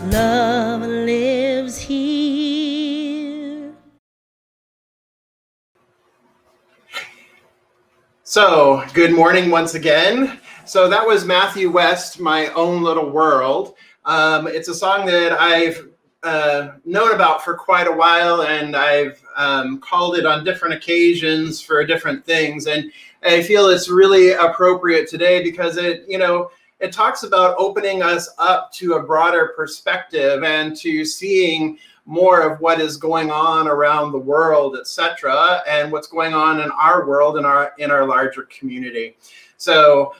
Love lives here. So, good morning once again. So that was Matthew West, My Own Little World. It's a song that I've known about for quite a while, and I've called it on different occasions for different things. And I feel it's really appropriate today because it talks about opening us up to a broader perspective and to seeing more of what is going on around the world, etc., and what's going on in our world, in our larger community. So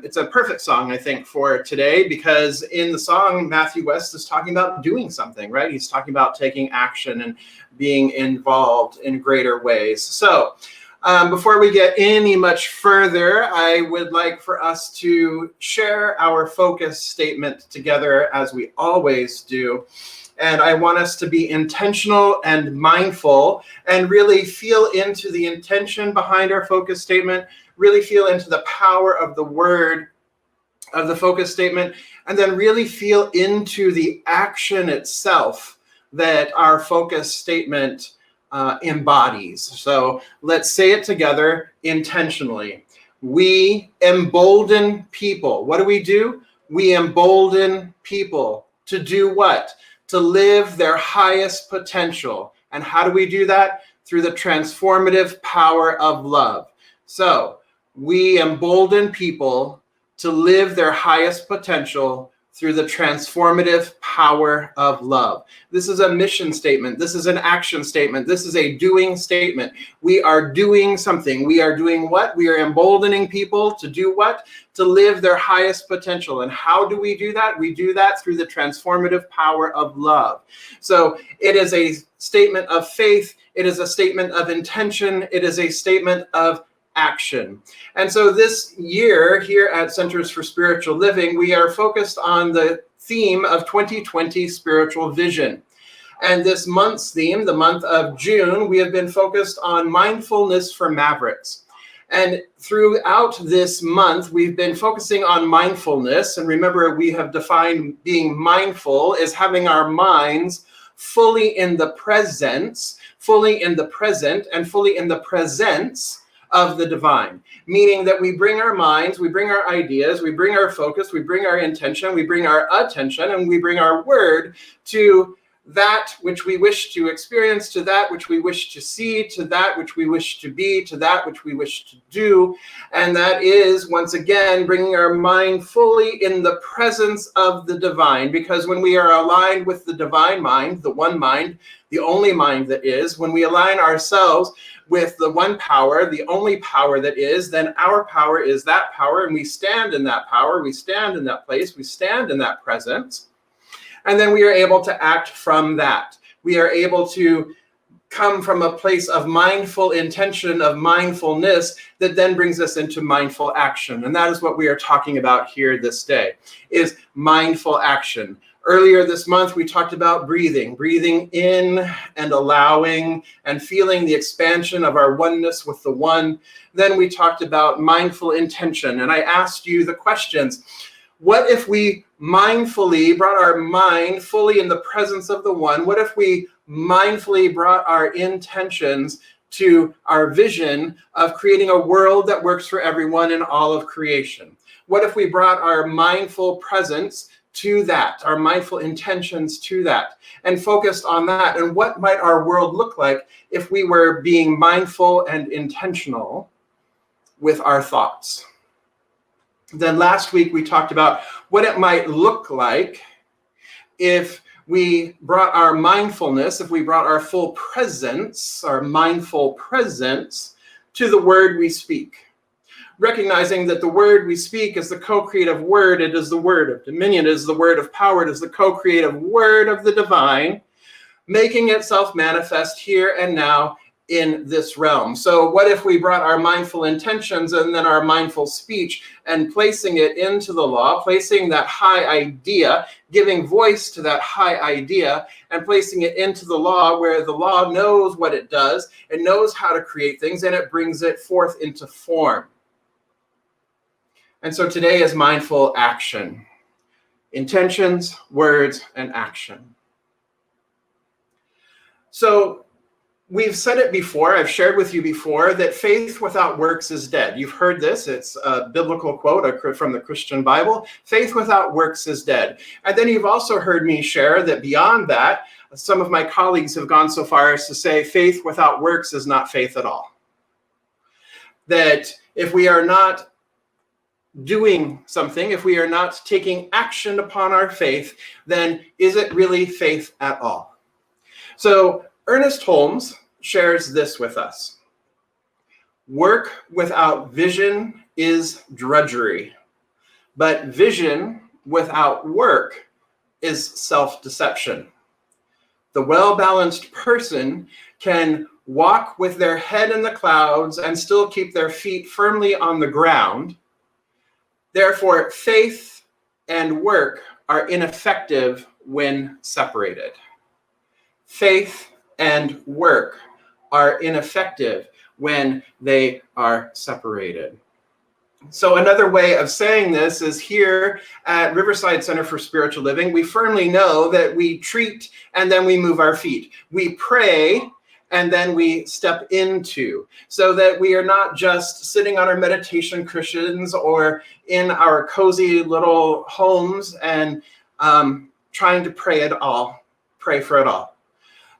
it's a perfect song, I think, for today, because in the song, Matthew West is talking about doing something, right? He's talking about taking action and being involved in greater ways. So before we get any much further, I would like for us to share our focus statement together, as we always do. And I want us to be intentional and mindful and really feel into the intention behind our focus statement, really feel into the power of the word of the focus statement, and then really feel into the action itself that our focus statement embodies. So let's say it together intentionally. We embolden people. What do? We embolden people to do what? To live their highest potential. And how do we do that? Through the transformative power of love. So we embolden people to live their highest potential through the transformative power of love. This is a mission statement. This is an action statement. This is a doing statement. We are doing something. We are doing what? We are emboldening people to do what? To live their highest potential. And how do we do that? We do that through the transformative power of love. So it is a statement of faith. It is a statement of intention. It is a statement of action. And so this year here at Centers for Spiritual Living, we are focused on the theme of 2020 spiritual vision. And this month's theme, the month of June, we have been focused on mindfulness for mavericks. And throughout this month, we've been focusing on mindfulness. And remember, we have defined being mindful as having our minds fully in the presence, fully in the present, and fully in the presence of the divine, meaning that we bring our minds, we bring our ideas, we bring our focus, we bring our intention, we bring our attention, and we bring our word to that which we wish to experience, to that which we wish to see, to that which we wish to be, to that which we wish to do. And that is, once again, bringing our mind fully in the presence of the divine, because when we are aligned with the divine mind, the one mind, the only mind that is, when we align ourselves with the one power, the only power that is, then our power is that power, and we stand in that power, we stand in that place, we stand in that presence, and then we are able to act from that. We are able to come from a place of mindful intention, of mindfulness, that then brings us into mindful action. And that is what we are talking about here this day, is mindful action. Earlier this month, we talked about breathing in and allowing and feeling the expansion of our oneness with the one. Then we talked about mindful intention. And I asked you the questions. What if we mindfully brought our mind fully in the presence of the one? What if we mindfully brought our intentions to our vision of creating a world that works for everyone in all of creation? What if we brought our mindful presence to that, our mindful intentions to that, and focused on that? And what might our world look like if we were being mindful and intentional with our thoughts? Then last week we talked about what it might look like if we brought our mindfulness, if we brought our full presence, our mindful presence, to the word we speak. Recognizing that the word we speak is the co-creative word, it is the word of dominion, it is the word of power, it is the co-creative word of the divine, making itself manifest here and now in this realm. So what if we brought our mindful intentions and then our mindful speech and placing it into the law, placing that high idea, giving voice to that high idea, and placing it into the law, where the law knows what it does, it knows how to create things, and it brings it forth into form. And so today is mindful action. intentions, words, and action. So we've said it before, I've shared with you before, that faith without works is dead. You've heard this, it's a biblical quote from the Christian Bible, faith without works is dead. And then you've also heard me share that beyond that, some of my colleagues have gone so far as to say faith without works is not faith at all. That if we are not doing something, if we are not taking action upon our faith, then is it really faith at all? So Ernest Holmes shares this with us. Work without vision is drudgery, but vision without work is self-deception. The well-balanced person can walk with their head in the clouds and still keep their feet firmly on the ground. Therefore, faith and work are ineffective when separated. Faith and work are ineffective when they are separated. So another way of saying this is here at Riverside Center for Spiritual Living, we firmly know that we treat and then we move our feet. We pray and then we step into, so that we are not just sitting on our meditation cushions or in our cozy little homes and trying to pray for it all.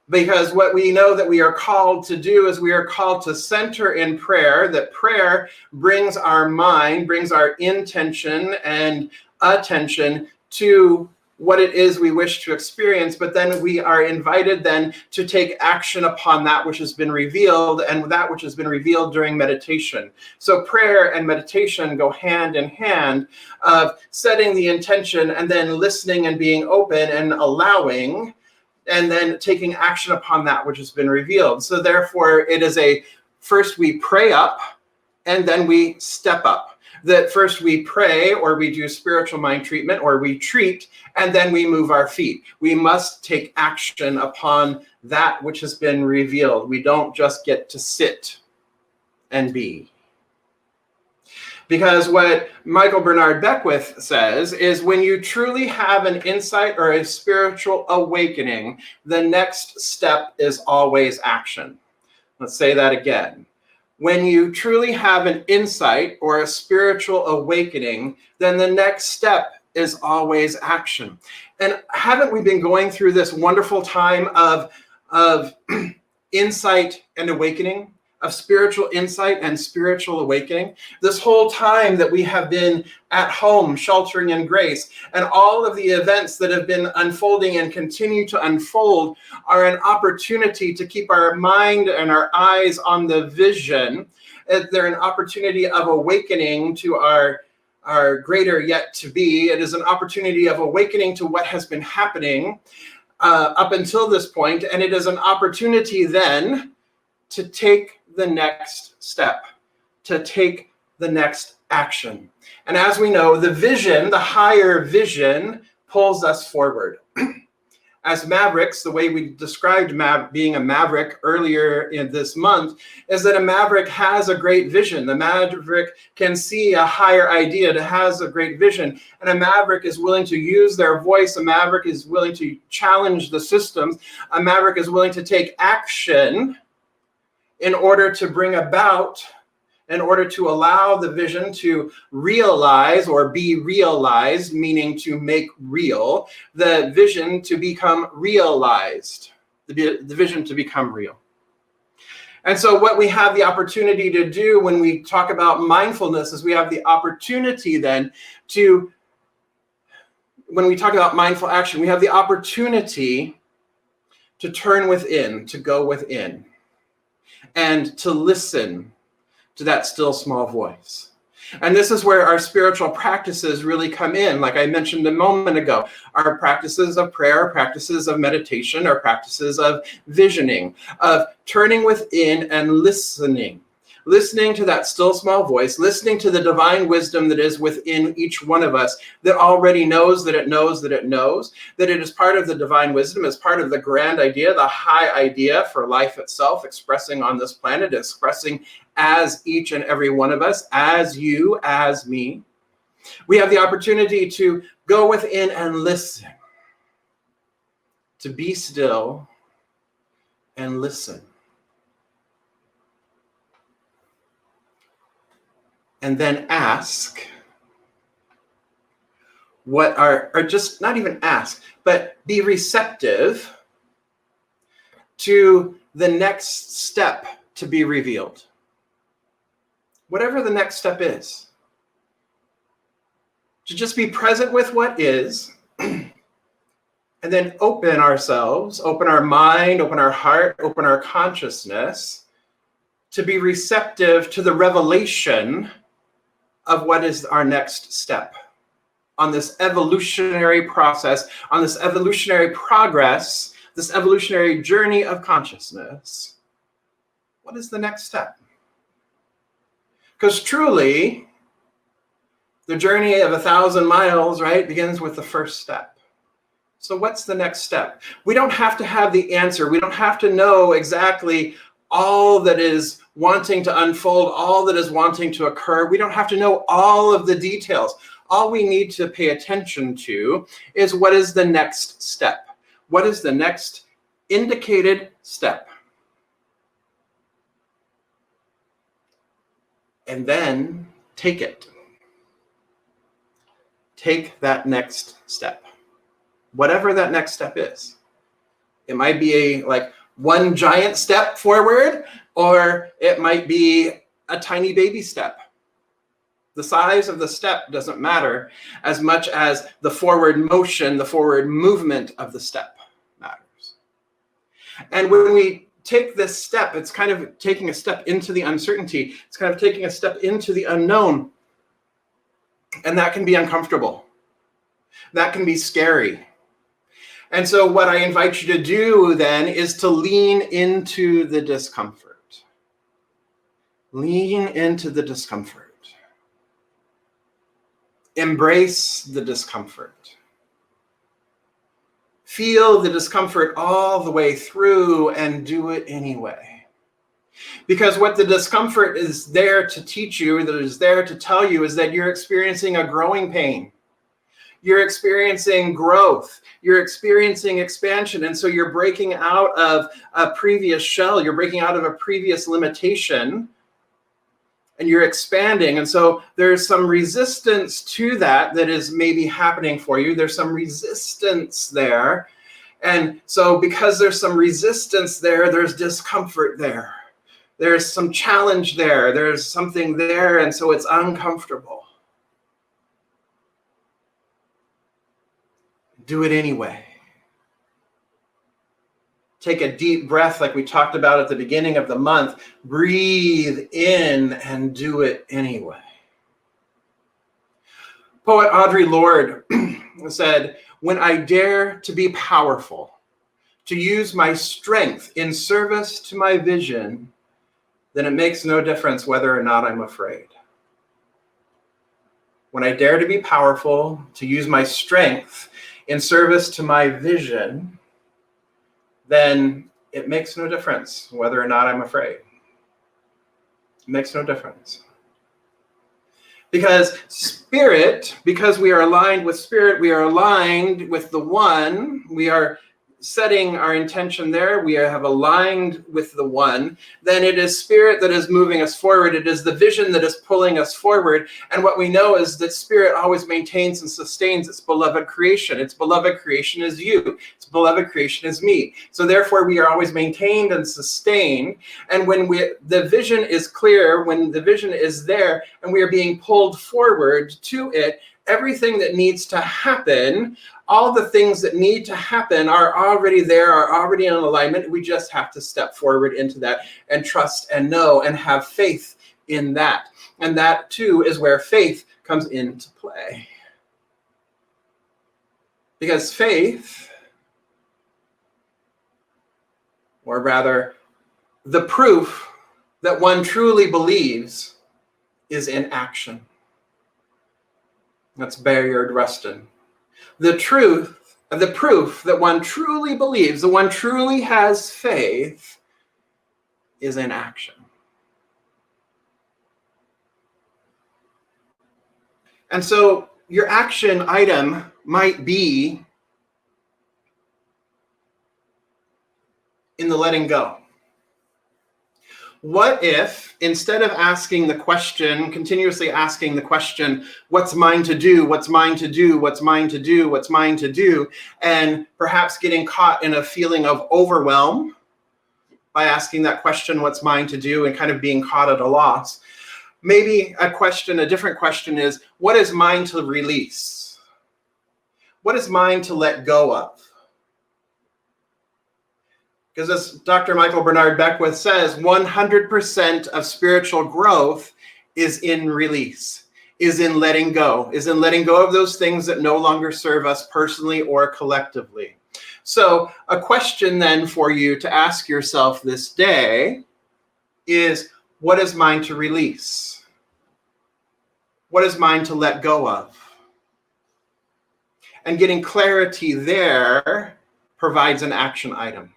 Because what we know that we are called to do is we are called to center in prayer, that prayer brings our mind, brings our intention and attention to what it is we wish to experience, but then we are invited then to take action upon that which has been revealed and that which has been revealed during meditation. So prayer and meditation go hand in hand of setting the intention and then listening and being open and allowing, and then taking action upon that which has been revealed. So therefore, it is first we pray up, and then we step up. That first we pray, or we do spiritual mind treatment, or we treat, and then we move our feet. We must take action upon that which has been revealed. We don't just get to sit and be. Because what Michael Bernard Beckwith says is when you truly have an insight or a spiritual awakening, the next step is always action. Let's say that again. When you truly have an insight or a spiritual awakening, then the next step is always action. And haven't we been going through this wonderful time of insight and awakening? Of spiritual insight and spiritual awakening. This whole time that we have been at home, sheltering in grace, and all of the events that have been unfolding and continue to unfold are an opportunity to keep our mind and our eyes on the vision. They're an opportunity of awakening to our greater yet to be. It is an opportunity of awakening to what has been happening up until this point, and it is an opportunity then to take the next step, to take the next action. And as we know, the vision, the higher vision, pulls us forward. As mavericks, the way we described being a maverick earlier in this month is that a maverick has a great vision. The maverick can see a higher idea, it has a great vision, and a maverick is willing to use their voice. A maverick is willing to challenge the systems. A maverick is willing to take action in order to bring about, in order to allow the vision to realize or be realized, meaning to make real, the vision to become realized, the vision to become real. And so what we have the opportunity to do when we talk about mindfulness is we have the opportunity then to, when we talk about mindful action, we have the opportunity to turn within, to go within, and to listen to that still small voice. And this is where our spiritual practices really come in. Like I mentioned a moment ago, our practices of prayer, practices of meditation, our practices of visioning, of turning within and listening to that still small voice, listening to the divine wisdom that is within each one of us, that already knows that it knows that it knows, that it is part of the divine wisdom, is part of the grand idea, the high idea for life itself, expressing on this planet, expressing as each and every one of us, as you, as me. We have the opportunity to go within and listen, to be still and listen. And then ask or just not even ask, but be receptive to the next step to be revealed. Whatever the next step is. To just be present with what is, and then open ourselves, open our mind, open our heart, open our consciousness to be receptive to the revelation of what is our next step on this evolutionary process, on this evolutionary progress, this evolutionary journey of consciousness. What is the next step? Because truly, the journey of 1,000 miles, right, begins with the first step. So what's the next step? We don't have to have the answer. We don't have to know exactly all that is wanting to unfold, all that is wanting to occur. We don't have to know all of the details. All we need to pay attention to is what is the next step? What is the next indicated step? And then take it. Take that next step. Whatever that next step is. It might be like one giant step forward, or it might be a tiny baby step. The size of the step doesn't matter as much as the forward motion, the forward movement of the step matters. And when we take this step, it's kind of taking a step into the uncertainty. It's kind of taking a step into the unknown. And that can be uncomfortable. That can be scary. And so what I invite you to do then is to lean into the discomfort. Lean into the discomfort. Embrace the discomfort. Feel the discomfort all the way through and do it anyway. Because what the discomfort is there to teach you, that is there to tell you, is that you're experiencing a growing pain. You're experiencing growth. You're experiencing expansion. And so you're breaking out of a previous shell. You're breaking out of a previous limitation. And you're expanding. And so there's some resistance to that is maybe happening for you. There's some resistance there. And so because there's some resistance there, there's discomfort there. There's some challenge there. There's something there. And so it's uncomfortable. Do it anyway. Take a deep breath like we talked about at the beginning of the month. Breathe in and do it anyway. Poet Audre Lorde said, "When I dare to be powerful, to use my strength in service to my vision, then it makes no difference whether or not I'm afraid." When I dare to be powerful, to use my strength in service to my vision, then it makes no difference whether or not I'm afraid. It makes no difference. Because spirit, because we are aligned with spirit, we are aligned with the one, we are setting our intention there, we have aligned with the one, then it is spirit that is moving us forward. It is the vision that is pulling us forward. And what we know is that spirit always maintains and sustains its beloved creation. Its beloved creation is you. Its beloved creation is me. So therefore we are always maintained and sustained. And when the vision is clear, when the vision is there and we are being pulled forward to it, everything that needs to happen, all the things that need to happen are already there, are already in alignment. We just have to step forward into that and trust and know and have faith in that. And that too is where faith comes into play. Because faith, or rather the proof that one truly believes, is in action. That's Bayard Rustin. The proof that one truly believes, the one truly has faith, is in action. And so your action item might be in the letting go. What if, instead of asking the question, continuously asking the question, what's mine to do, what's mine to do, what's mine to do, what's mine to do, and perhaps getting caught in a feeling of overwhelm by asking that question, what's mine to do, and kind of being caught at a loss. Maybe a different question is, what is mine to release? What is mine to let go of? Because as Dr. Michael Bernard Beckwith says, 100% of spiritual growth is in release, is in letting go of those things that no longer serve us personally or collectively. So a question then for you to ask yourself this day is, what is mine to release? What is mine to let go of? And getting clarity there provides an action item.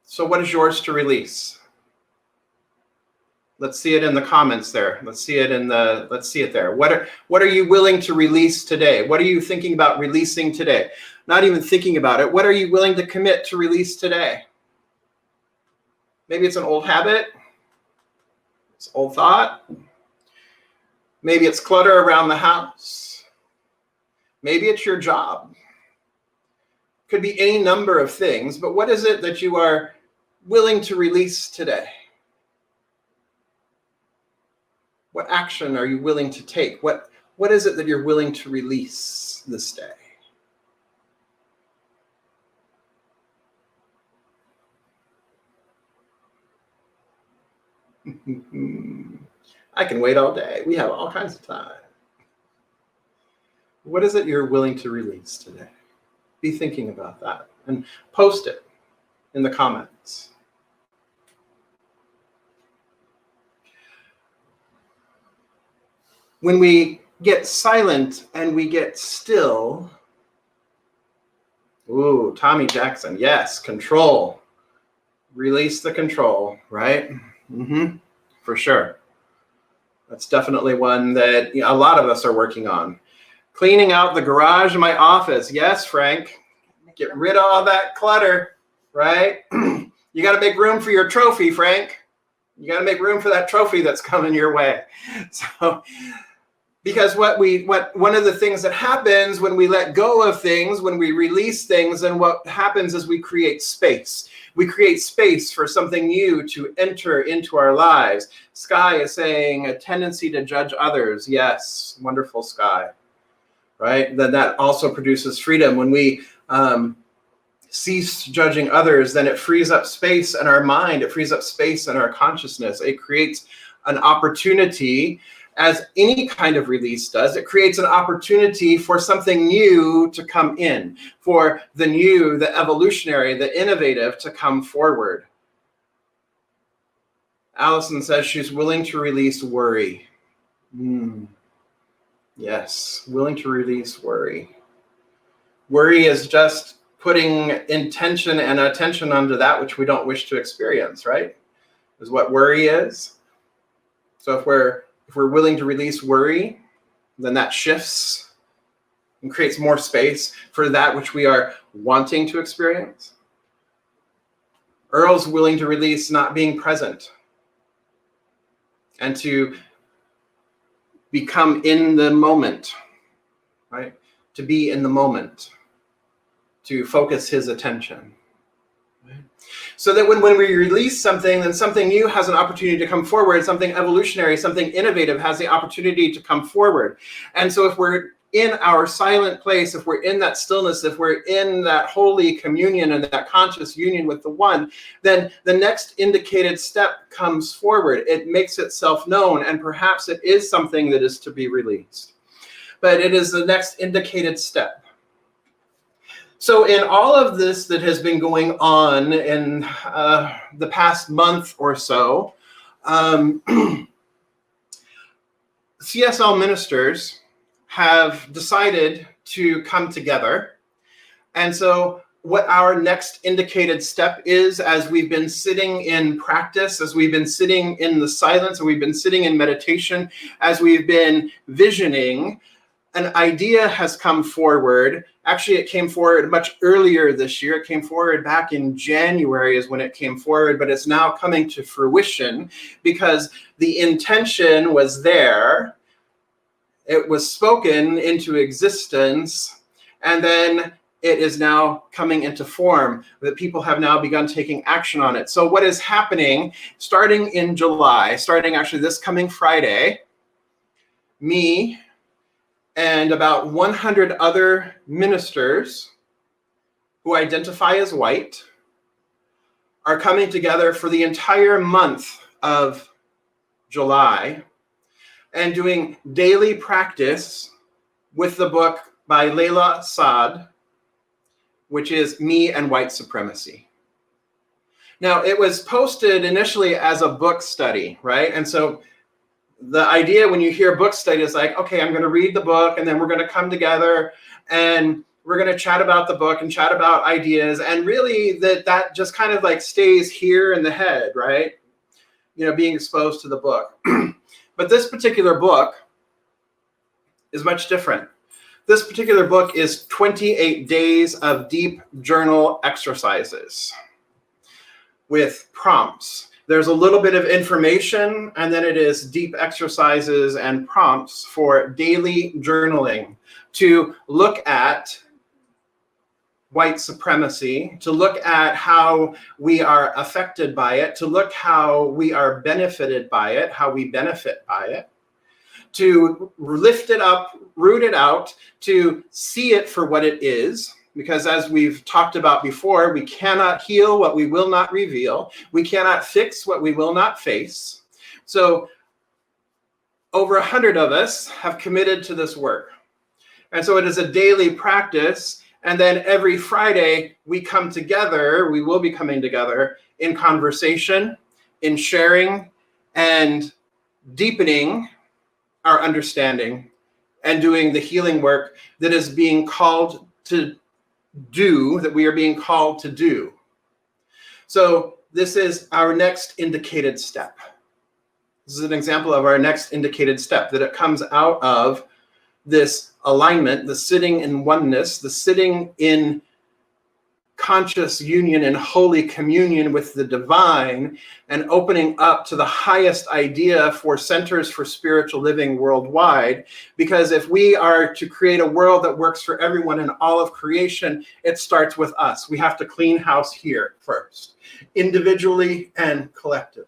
So what is yours to release? Let's see it in the comments there. Let's see it there. What are you willing to release today? What are you thinking about releasing today? Not even thinking about it. What are you willing to commit to release today? Maybe it's an old habit. It's old thought. Maybe it's clutter around the house. Maybe it's your job. Could be any number of things, but what is it that you are willing to release today? What action are you willing to take? What is it that you're willing to release this day? I can wait all day. We have all kinds of time. What is it you're willing to release today? Be thinking about that and post it in the comments. When we get silent and we get still, ooh, Tommy Jackson, yes, control. Release the control, right? For sure. That's definitely one that a lot of us are working on. Cleaning out the garage in my office. Yes, Frank. Get rid of all that clutter, right? You got to make room for your trophy, Frank. You got to make room for that trophy that's coming your way. So, because one of the things that happens when we let go of things, when we release things, and what happens is we create space. We create space for something new to enter into our lives. Sky is saying a tendency to judge others. Yes, wonderful, Sky. Right? Then that also produces freedom. When we cease judging others, then it frees up space in our mind. It frees up space in our consciousness. It creates an opportunity, as any kind of release does. It creates an opportunity for something new to come in, for the new, the evolutionary, the innovative to come forward. Allison says she's willing to release worry. Yes, willing to release worry. Worry is just putting intention and attention onto that which we don't wish to experience, right? Is what worry is. So if we're willing to release worry, then that shifts and creates more space for that which we are wanting to experience. Earl's willing to release not being present and to become in the moment, right? To be in the moment, to focus his attention. Right? So that when we release something, then something new has an opportunity to come forward, something evolutionary, something innovative has the opportunity to come forward. And so if we're in our silent place, if we're in that stillness, if we're in that holy communion and that conscious union with the one, then the next indicated step comes forward. It makes itself known, and perhaps it is something that is to be released. But it is the next indicated step. So in all of this that has been going on in the past month or so, CSL ministers have decided to come together. And so what our next indicated step is as we've been sitting in practice, as we've been sitting in the silence, and we've been sitting in meditation, as we've been visioning, an idea has come forward. Actually, it came forward much earlier this year. It came forward back in January is when it came forward, but it's now coming to fruition because the intention was there. It was spoken into existence, and then it is now coming into form, that people have now begun taking action on it. So what is happening, starting in July, starting actually this coming Friday, me and about 100 other ministers who identify as white are coming together for the entire month of July and doing daily practice with the book by Layla Saad, which is Me and White Supremacy. Now, it was posted initially as a book study, right? And so the idea when you hear book study is like, okay, I'm going to read the book and then we're going to come together and we're going to chat about the book and chat about ideas. And really that just kind of like stays here in the head, right? You know, being exposed to the book. But this particular book is much different. This particular book is 28 days of deep journal exercises with prompts. There's a little bit of information, and then it is deep exercises and prompts for daily journaling to look at white supremacy, to look at how we are affected by it, to look how we are benefited by it, how we benefit by it, to lift it up, root it out, to see it for what it is. Because as we've talked about before, we cannot heal what we will not reveal. We cannot fix what we will not face. So over 100 of us have committed to this work. And so it is a daily practice. And then every Friday we come together, we will be coming together in conversation, in sharing, and deepening our understanding and doing the healing work that is being called to do, that we are being called to do. So this is our next indicated step. This is an example of our next indicated step, that it comes out of this alignment, the sitting in oneness, the sitting in conscious union and holy communion with the divine, and opening up to the highest idea for centers for spiritual living worldwide. Because if we are to create a world that works for everyone in all of creation, it starts with us. We have to clean house here first, individually and collectively.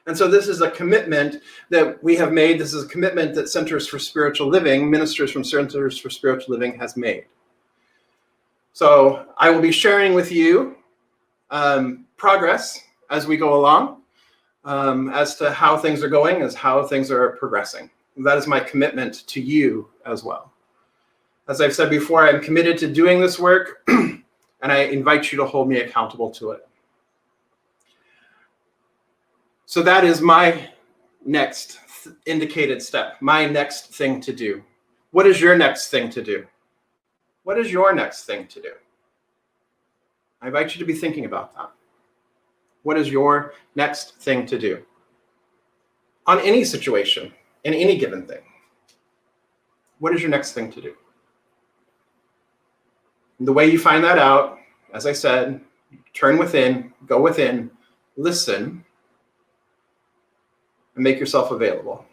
And so this is a commitment that we have made. This is a commitment that Centers for Spiritual Living, ministers from Centers for Spiritual Living has made. So I will be sharing with you progress as we go along, as to how things are going, as how things are progressing. That is my commitment to you as well. As I've said before, I'm committed to doing this work, and I invite you to hold me accountable to it. So that is my next indicated step, my next thing to do. What is your next thing to do? What is your next thing to do? I invite you to be thinking about that. What is your next thing to do? On any situation, in any given thing. What is your next thing to do? And the way you find that out, as I said, turn within, go within, listen, and make yourself available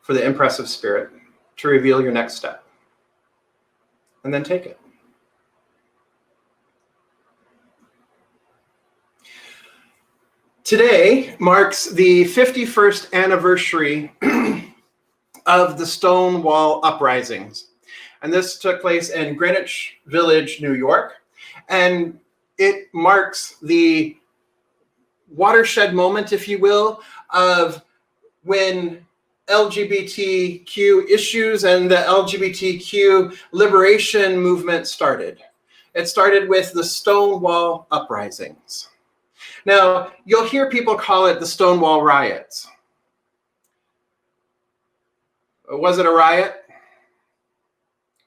for the impressive spirit to reveal your next step. And then take it. Today marks the 51st anniversary of the Stonewall Uprisings. And this took place in Greenwich Village, New York. And it marks the watershed moment, if you will, of when LGBTQ issues and the LGBTQ liberation movement started. It started with the Stonewall Uprisings. Now, you'll hear people call it the Stonewall riots. Was it a riot?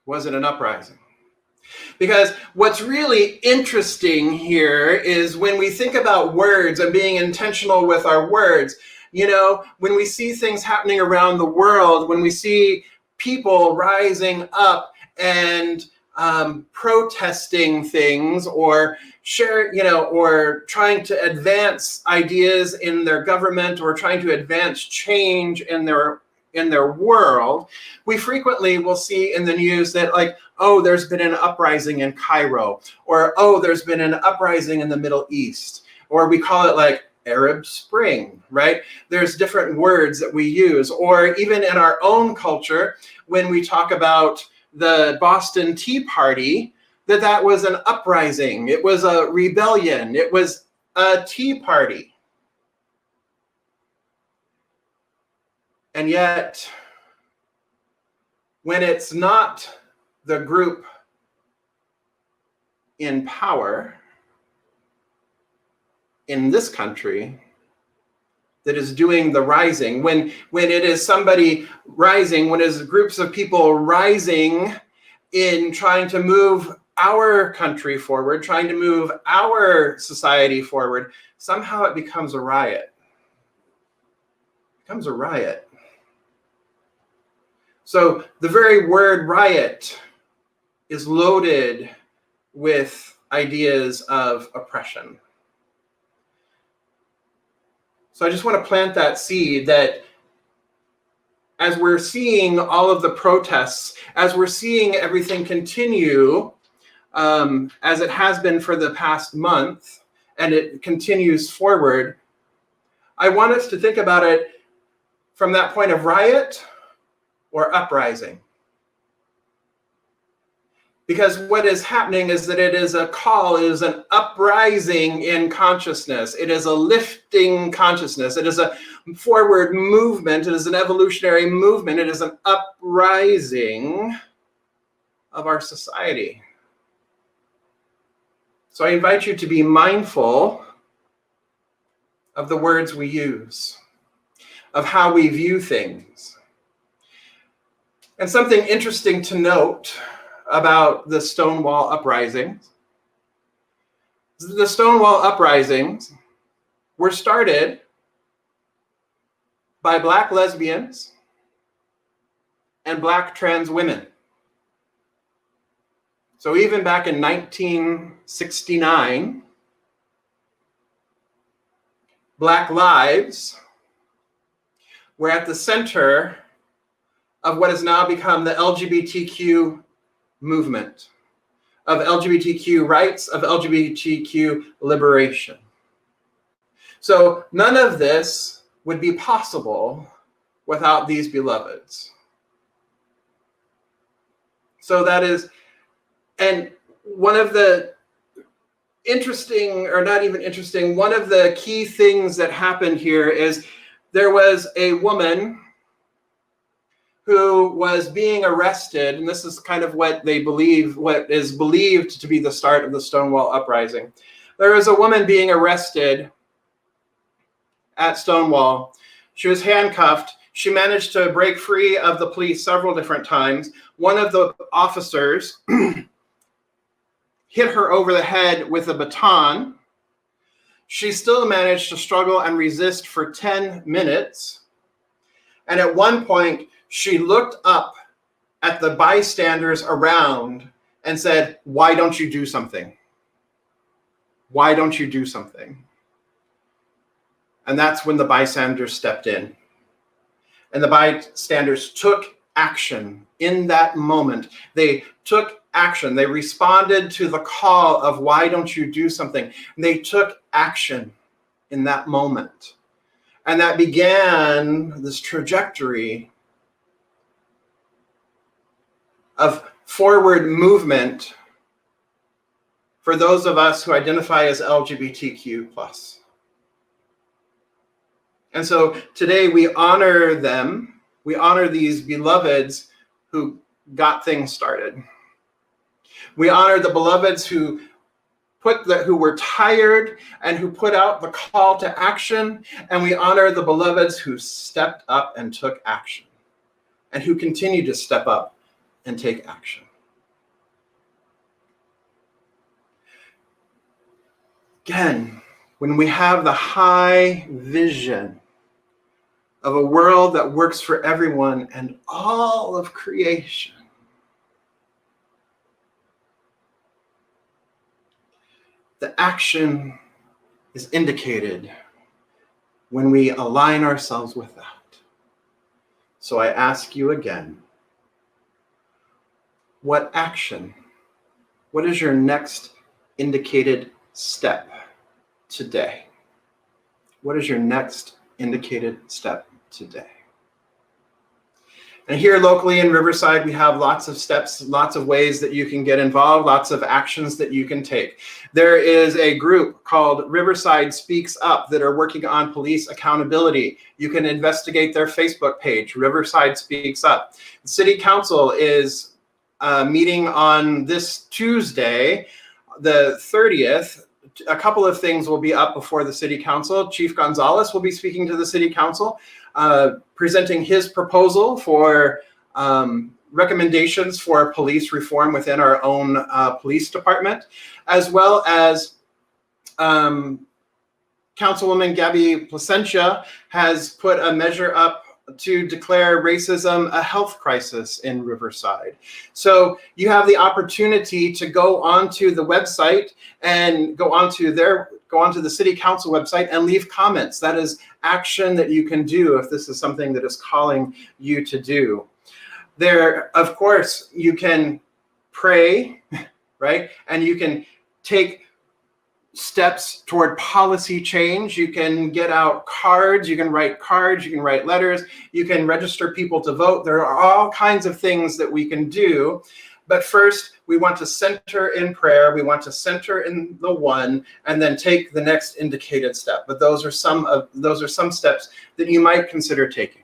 Was it an uprising? Because what's really interesting here is when we think about words and being intentional with our words, when we see things happening around the world, when we see people rising up and protesting things or or trying to advance ideas in their government or trying to advance change in their world, we frequently will see in the news that oh, there's been an uprising in Cairo, or oh, there's been an uprising in the Middle East, or we call it Arab Spring, right? There's different words that we use, or even in our own culture, when we talk about the Boston Tea Party, that was an uprising, it was a rebellion, it was a tea party. And yet, when it's not the group in power in this country that is doing the rising, when it is somebody rising, when it is groups of people rising in trying to move our country forward, trying to move our society forward, somehow it becomes a riot. It becomes a riot. So the very word riot is loaded with ideas of oppression. So I just want to plant that seed that as we're seeing all of the protests, as we're seeing everything continue, as it has been for the past month, and it continues forward, I want us to think about it from that point of riot or uprising. Because what is happening is that it is a call, it is an uprising in consciousness. It is a lifting consciousness. It is a forward movement. It is an evolutionary movement. It is an uprising of our society. So I invite you to be mindful of the words we use, of how we view things. And something interesting to note about the Stonewall Uprisings. The Stonewall Uprisings were started by Black lesbians and Black trans women. So even back in 1969, Black lives were at the center of what has now become the LGBTQ movement, of LGBTQ rights, of LGBTQ liberation. So none of this would be possible without these beloveds. So that is, and one of the interesting, or not even interesting, one of the key things that happened here is there was a woman who was being arrested, and this is kind of what is believed to be the start of the Stonewall Uprising. There was a woman being arrested at Stonewall. She was handcuffed. She managed to break free of the police several different times. One of the officers hit her over the head with a baton. She still managed to struggle and resist for 10 minutes. And at one point, she looked up at the bystanders around and said, "Why don't you do something? Why don't you do something?" And that's when the bystanders stepped in. And the bystanders took action in that moment. They took action. They responded to the call of, "Why don't you do something?" And they took action in that moment. And that began this trajectory of forward movement for those of us who identify as LGBTQ+. And so today we honor them. We honor these beloveds who got things started. We honor the beloveds who were tired and who put out the call to action. And we honor the beloveds who stepped up and took action and who continue to step up and take action. Again, when we have the high vision of a world that works for everyone and all of creation, the action is indicated when we align ourselves with that. So I ask you again, what action, what is your next indicated step today? What is your next indicated step today? And here locally in Riverside, we have lots of steps, lots of ways that you can get involved, lots of actions that you can take. There is a group called Riverside Speaks Up that are working on police accountability. You can investigate their Facebook page, Riverside Speaks Up. The City Council is meeting on this Tuesday, the 30th. A couple of things will be up before the City Council. Chief Gonzalez will be speaking to the City Council, presenting his proposal for recommendations for police reform within our own police department, as well as Councilwoman Gabby Placentia has put a measure up to declare racism a health crisis in Riverside. So you have the opportunity to go onto the website and go onto the City Council website and leave comments. That is action that you can do if this is something that is calling you to do. There, of course, you can pray, right? And you can take steps toward policy change. You can get out cards, you can write letters, you can register people to vote. There are all kinds of things that we can do. But first, we want to center in prayer, we want to center in the one, and then take the next indicated step. But those are some steps that you might consider taking.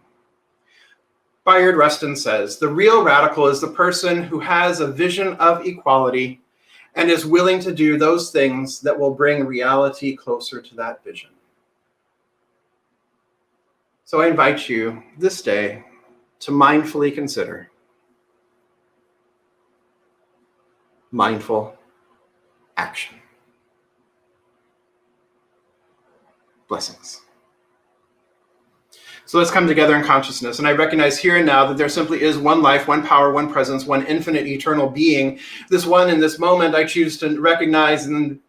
Bayard Rustin says, "The real radical is the person who has a vision of equality and is willing to do those things that will bring reality closer to that vision." So I invite you this day to mindfully consider mindful action. Blessings. So let's come together in consciousness. And I recognize here and now that there simply is one life, one power, one presence, one infinite eternal being. This one in this moment, I choose to recognize and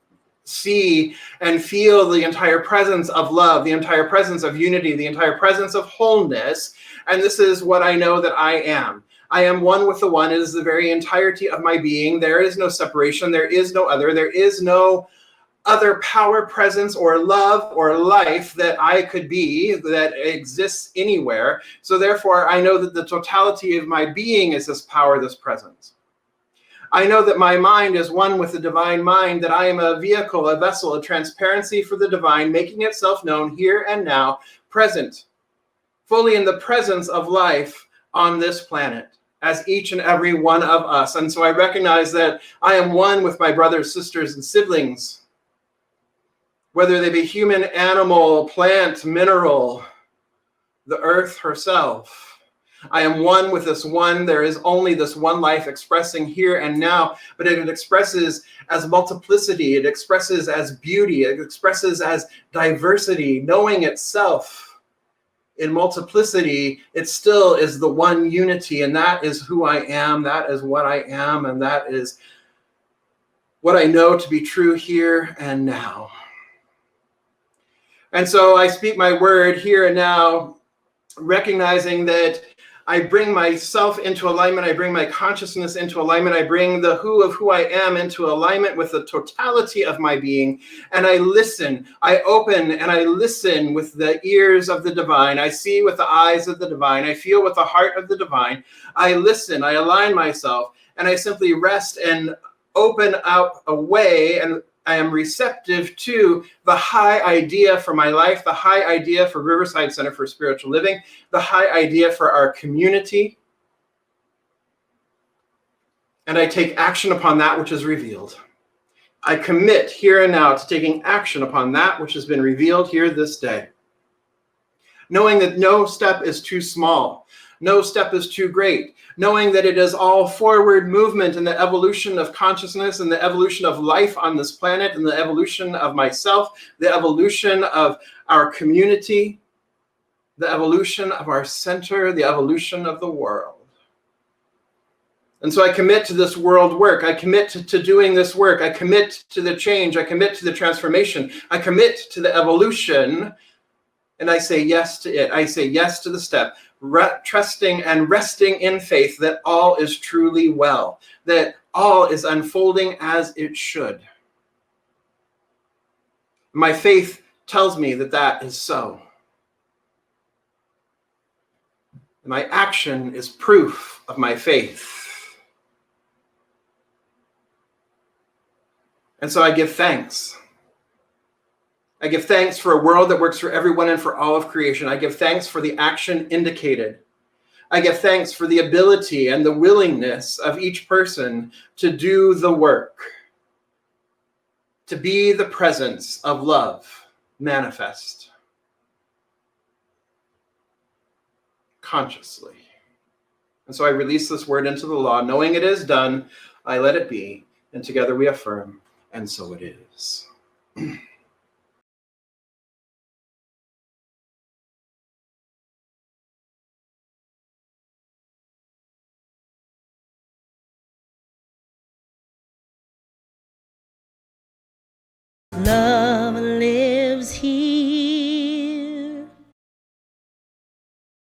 see and feel the entire presence of love, the entire presence of unity, the entire presence of wholeness. And this is what I know that I am. I am one with the one. It is the very entirety of my being. There is no separation. There is no other. There is no other power, presence, or love, or life that I could be that exists anywhere. So therefore, I know that the totality of my being is this power, this presence. I know that my mind is one with the divine mind, that I am a vehicle, a vessel, a transparency for the divine, making itself known here and now, present, fully in the presence of life on this planet, as each and every one of us. And so I recognize that I am one with my brothers, sisters, and siblings, whether they be human, animal, plant, mineral, the earth herself. I am one with this one. There is only this one life expressing here and now, but it expresses as multiplicity. It expresses as beauty. It expresses as diversity, knowing itself in multiplicity. It still is the one unity, and that is who I am. That is what I am, and that is what I know to be true here and now. And so I speak my word here and now, recognizing that I bring myself into alignment. I bring my consciousness into alignment. I bring the who of who I am into alignment with the totality of my being. And I listen. I open and I listen with the ears of the divine. I see with the eyes of the divine. I feel with the heart of the divine. I listen. I align myself. And I simply rest and open up a way, and I am receptive to the high idea for my life, the high idea for Riverside Center for Spiritual Living, the high idea for our community. And I take action upon that which is revealed. I commit here and now to taking action upon that which has been revealed here this day, knowing that no step is too small. No step is too great. Knowing that it is all forward movement in the evolution of consciousness and the evolution of life on this planet and the evolution of myself, the evolution of our community, the evolution of our center, the evolution of the world. And so I commit to this world work. I commit to doing this work. I commit to the change. I commit to the transformation. I commit to the evolution. And I say yes to it. I say yes to the step, trusting and resting in faith that all is truly well, that all is unfolding as it should. My faith tells me that that is so. My action is proof of my faith. And so I give thanks. I give thanks for a world that works for everyone and for all of creation. I give thanks for the action indicated. I give thanks for the ability and the willingness of each person to do the work, to be the presence of love manifest consciously. And so I release this word into the law, knowing it is done, I let it be, and together we affirm, and so it is. Love